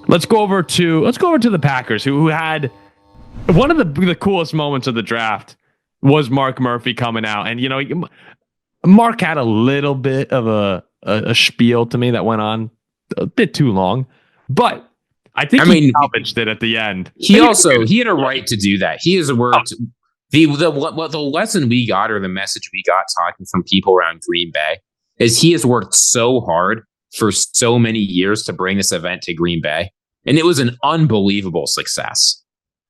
Let's go over to the Packers, who had one of the coolest moments of the draft was Mark Murphy coming out, and Mark had a little bit of a spiel to me that went on a bit too long, but I think he salvaged it at the end. He had a right to do that. He has worked. The lesson we got, or the message we got talking from people around Green Bay, is he has worked so hard for so many years to bring this event to Green Bay. And it was an unbelievable success.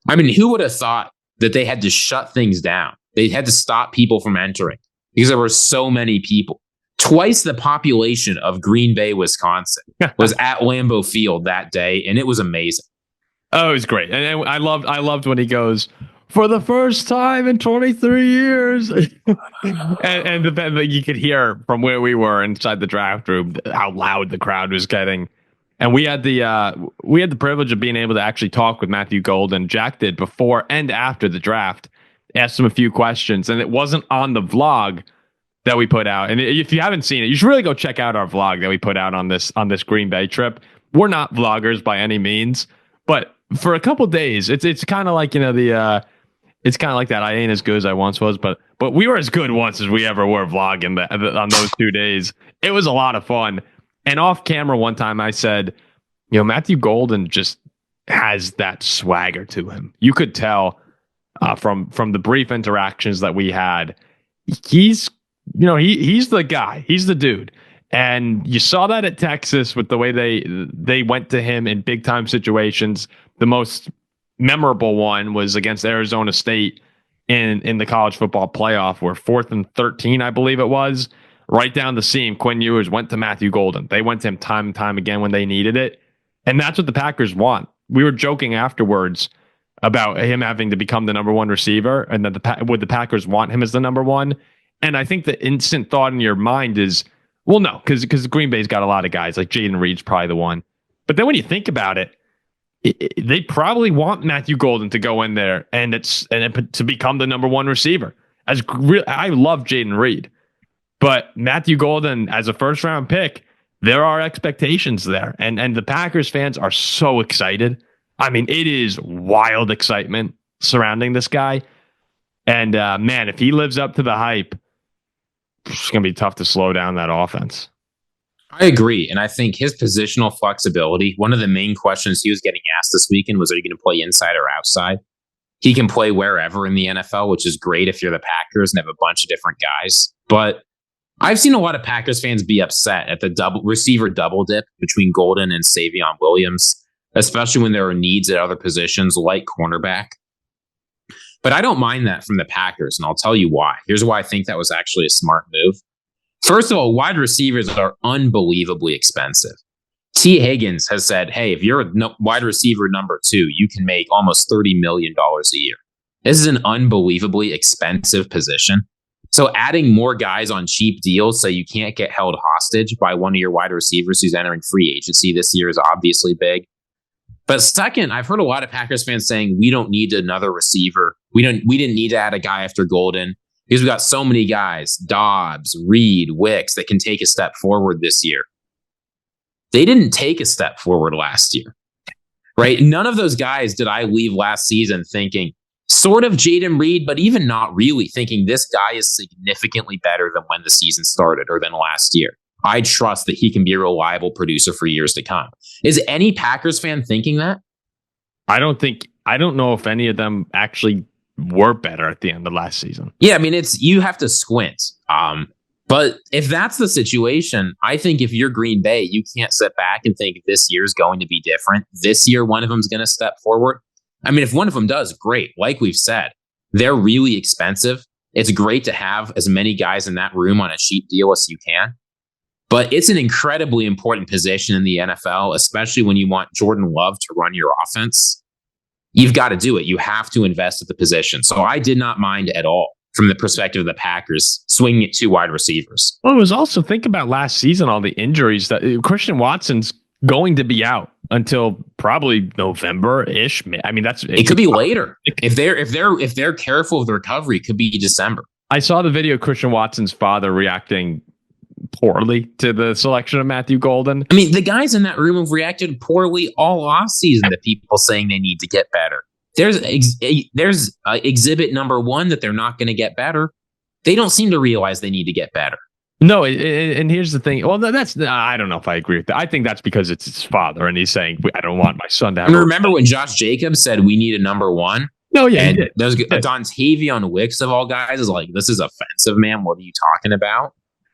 I mean, who would have thought that they had to shut things down? They had to stop people from entering because there were so many people. Twice the population of Green Bay, Wisconsin was at Lambeau Field that day, and it was amazing. Oh, it was great. And I loved when he goes, for the first time in 23 years. and you could hear from where we were inside the draft room how loud the crowd was getting. And we had the privilege of being able to actually talk with Matthew Golden. Jack did before and after the draft, asked him a few questions, and it wasn't on the vlog that we put out. And if you haven't seen it, you should really go check out our vlog that we put out on this Green Bay trip. We're not vloggers by any means, but for a couple days, it's kind of like it's kind of like that. I ain't as good as I once was, but we were as good once as we ever were vlogging on those 2 days. It was a lot of fun. And off camera one time I said, Matthew Golden just has that swagger to him. You could tell from the brief interactions that we had, he's the guy. He's the dude. And you saw that at Texas with the way they went to him in big time situations. The most memorable one was against Arizona State in the college football playoff, where 4th and 13, I believe it was. Right down the seam, Quinn Ewers went to Matthew Golden. They went to him time and time again when they needed it. And that's what the Packers want. We were joking afterwards about him having to become the number one receiver, and that would the Packers want him as the number one? And I think the instant thought in your mind is, well, no, because Green Bay's got a lot of guys, like Jaden Reed's probably the one. But then when you think about it, they probably want Matthew Golden to go in there and to become the number one receiver. I love Jaden Reed. But Matthew Golden, as a first-round pick, there are expectations there. And the Packers fans are so excited. I mean, it is wild excitement surrounding this guy. And, man, if he lives up to the hype, it's going to be tough to slow down that offense. I agree. And I think his positional flexibility, one of the main questions he was getting asked this weekend was, are you going to play inside or outside? He can play wherever in the NFL, which is great if you're the Packers and have a bunch of different guys. But I've seen a lot of Packers fans be upset at the receiver double dip between Golden and Savion Williams, especially when there are needs at other positions like cornerback. But I don't mind that from the Packers, and I'll tell you why. Here's why I think that was actually a smart move. First of all, wide receivers are unbelievably expensive. T. Higgins has said, hey, if you're a wide receiver number 2, you can make almost $30 million a year. This is an unbelievably expensive position. So adding more guys on cheap deals so you can't get held hostage by one of your wide receivers who's entering free agency this year is obviously big. But second, I've heard a lot of Packers fans saying we don't need another receiver. We didn't need to add a guy after Golden because we've got so many guys, Dobbs, Reed, Wicks, that can take a step forward this year. They didn't take a step forward last year, right? None of those guys did I leave last season thinking, sort of Jaden Reed, but even not really thinking this guy is significantly better than when the season started or than last year. I trust that he can be a reliable producer for years to come. Is any Packers fan thinking that? I don't know if any of them actually were better at the end of last season. Yeah, I mean, you have to squint. But if that's the situation, I think if you're Green Bay, you can't sit back and think this year's going to be different. This year, one of them's going to step forward. I mean, if one of them does, great. Like we've said, they're really expensive. It's great to have as many guys in that room on a cheap deal as you can. But it's an incredibly important position in the NFL, especially when you want Jordan Love to run your offense. You've got to do it. You have to invest at the position. So I did not mind at all from the perspective of the Packers swinging at 2 wide receivers. Well, it was also, think about last season, all the injuries that Christian Watson's going to be out until probably November-ish. I mean, it could be later. If they're careful with the recovery, it could be December. I saw the video of Christian Watson's father reacting poorly to the selection of Matthew Golden. I mean, the guys in that room have reacted poorly all offseason to people saying they need to get better. There's exhibit number one that they're not going to get better. They don't seem to realize they need to get better. No, and here's the thing. Well, I don't know if I agree with that. I think that's because it's his father, and he's saying, I don't want my son to have. Remember when Josh Jacobs said we need a number one? No, yeah, and there's Dontavion Wicks of all guys is like, this is offensive, man. What are you talking about?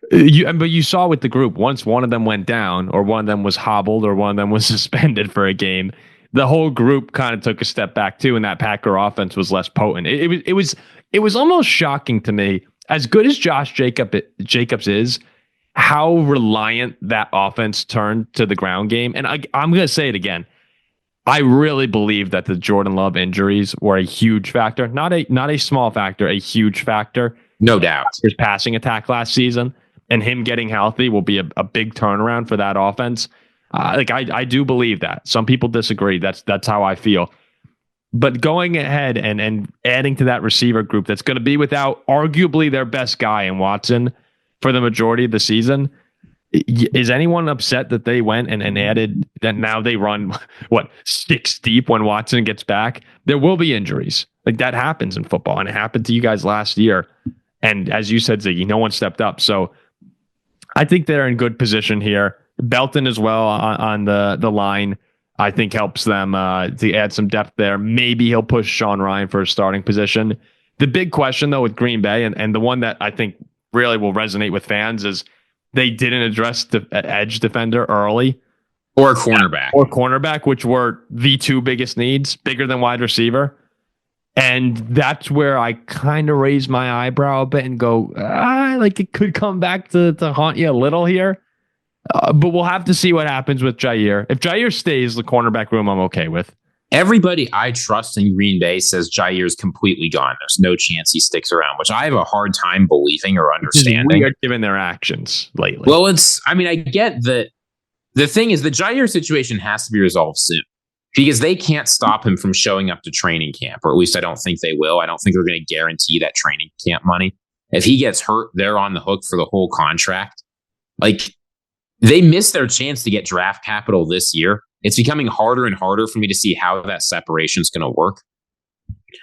But you saw with the group, once one of them went down, or one of them was hobbled, or one of them was suspended for a game, the whole group kind of took a step back too, and that Packer offense was less potent. It was almost shocking to me. As good as Josh Jacobs is, how reliant that offense turned to the ground game. And I'm going to say it again. I really believe that the Jordan Love injuries were a huge factor, not a small factor, a huge factor. No doubt. His passing attack last season and him getting healthy will be a big turnaround for that offense. I do believe that. Some people disagree. That's how I feel. But going ahead and adding to that receiver group that's going to be without arguably their best guy in Watson for the majority of the season, is anyone upset that they went and added that now they run, 6 deep when Watson gets back? There will be injuries. Like that happens in football, and it happened to you guys last year. And as you said, Ziggy, no one stepped up. So I think they're in good position here. Belton as well on the line, I think helps them to add some depth there. Maybe he'll push Sean Ryan for a starting position. The big question, though, with Green Bay, and the one that I think really will resonate with fans, is they didn't address the edge defender early. Or cornerback. Which were the two biggest needs, bigger than wide receiver. And that's where I kind of raise my eyebrow a bit and go, like it could come back to haunt you a little here. But we'll have to see what happens with Jair. If Jair stays, the cornerback room I'm okay with. Everybody I trust in Green Bay says Jair's completely gone. There's no chance he sticks around, which I have a hard time believing or understanding. Weird given their actions lately. Well, I get that. The thing is, the Jair situation has to be resolved soon because they can't stop him from showing up to training camp, or at least I don't think they will. I don't think they're going to guarantee that training camp money. If he gets hurt, they're on the hook for the whole contract. Like, they missed their chance to get draft capital this year. It's becoming harder and harder for me to see how that separation is going to work.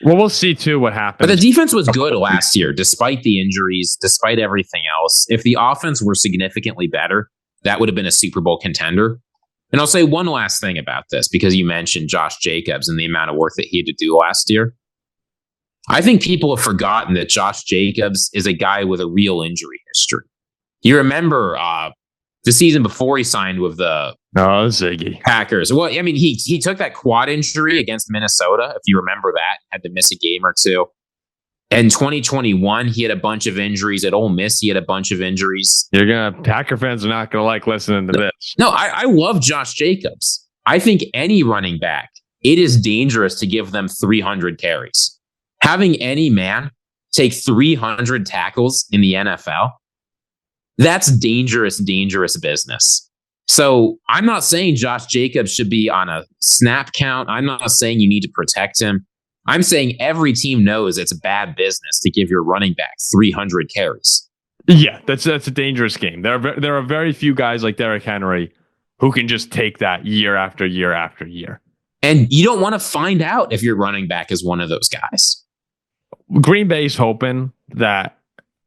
Well, we'll see, too, what happens. But the defense was good last year, despite the injuries, despite everything else. If the offense were significantly better, that would have been a Super Bowl contender. And I'll say one last thing about this, because you mentioned Josh Jacobs and the amount of work that he had to do last year. I think people have forgotten that Josh Jacobs is a guy with a real injury history. You remember the season before he signed with the Ziggy Packers. Well, I mean, he took that quad injury against Minnesota, if you remember that, had to miss a game or two. In 2021, he had a bunch of injuries. At Ole Miss, he had a bunch of injuries. Packer fans are not gonna like listening to this. No, I love Josh Jacobs. I think any running back, it is dangerous to give them 300 carries. Having any man take 300 tackles in the NFL, that's dangerous business. So I'm not saying Josh Jacobs should be on a snap count. I'm not saying you need to protect him. I'm saying every team knows it's a bad business to give your running back 300 carries. Yeah, that's a dangerous game. There are very few guys like Derrick Henry who can just take that year after year after year. And you don't want to find out if your running back is one of those guys. Green Bay's hoping that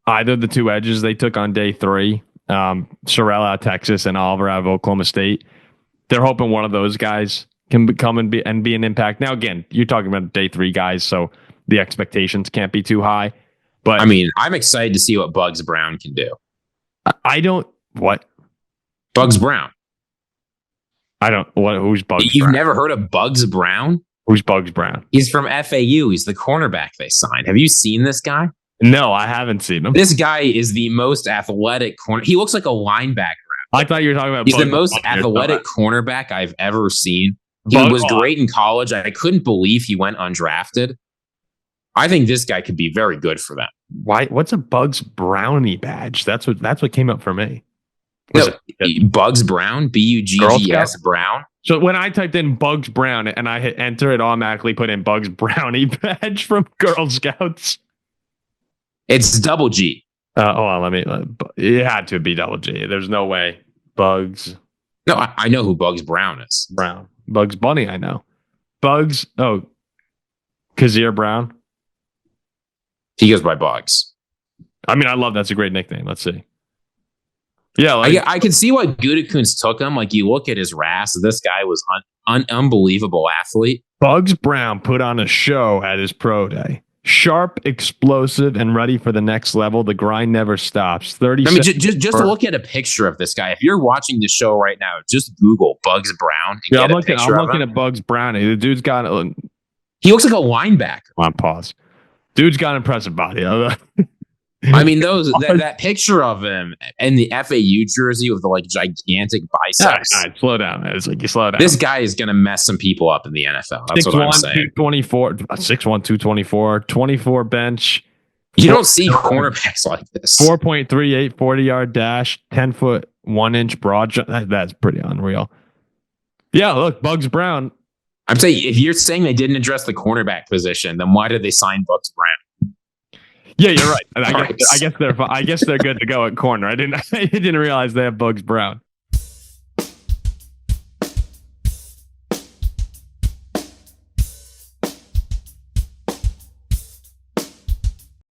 either the two edges they took on day 3, Sherrell out of Texas and Oliver out of Oklahoma State, they're hoping one of those guys can come and be an impact. Now, again, you're talking about day 3 guys, so the expectations can't be too high. But I mean, I'm excited to see what Bugs Brown can do. What? Bugs Brown. Who's Bugs Brown? You've never heard of Bugs Brown? Who's Bugs Brown? He's from FAU. He's the cornerback they signed. Have you seen this guy? No, I haven't seen him. This guy is the most athletic corner. He looks like a linebacker. I thought you were talking about. He's the most athletic cornerback I've ever seen. He was great in college. I couldn't believe he went undrafted. I think this guy could be very good for them. Why? What's a Bugs Brownie badge? That's what came up for me. Bugs Brown, Buggs Brown. So when I typed in Bugs Brown and I hit enter, it automatically put in Bugs Brownie badge from Girl Scouts. It's double G. Hold on, it had to be double G. There's no way. Bugs No, I know who Bugs Brown is. Brown. Bugs Bunny, I know. Bugs, Kazir Brown. He goes by Bugs. I mean, I love that's a great nickname. Let's see. Yeah, I can see why Gutekunst took him. Like, you look at his RAS, this guy was an unbelievable athlete. Bugs Brown put on a show at his pro day. Sharp, explosive, and ready for the next level. The grind never stops. 30. I mean, just look at a picture of this guy. If you're watching the show right now, just Google Bugs Brown. And I'm looking at Bugs Brown. The dude's got. He looks like a linebacker. Come on, pause. Dude's got an impressive body. I mean, that picture of him in the FAU jersey with the like gigantic biceps. All right, slow down. It's like you slow down. This guy is going to mess some people up in the NFL. That's what I'm saying. 6'1", 224, 24 bench. You don't see cornerbacks like this. 4.38 40-yard dash, 10-foot 1-inch broad. That's pretty unreal. Yeah, look, Bugs Brown. I'm saying, if you're saying they didn't address the cornerback position, then why did they sign Bugs Brown? Yeah, you're right. I guess they're good to go at corner. I didn't realize they have Bugs Brown.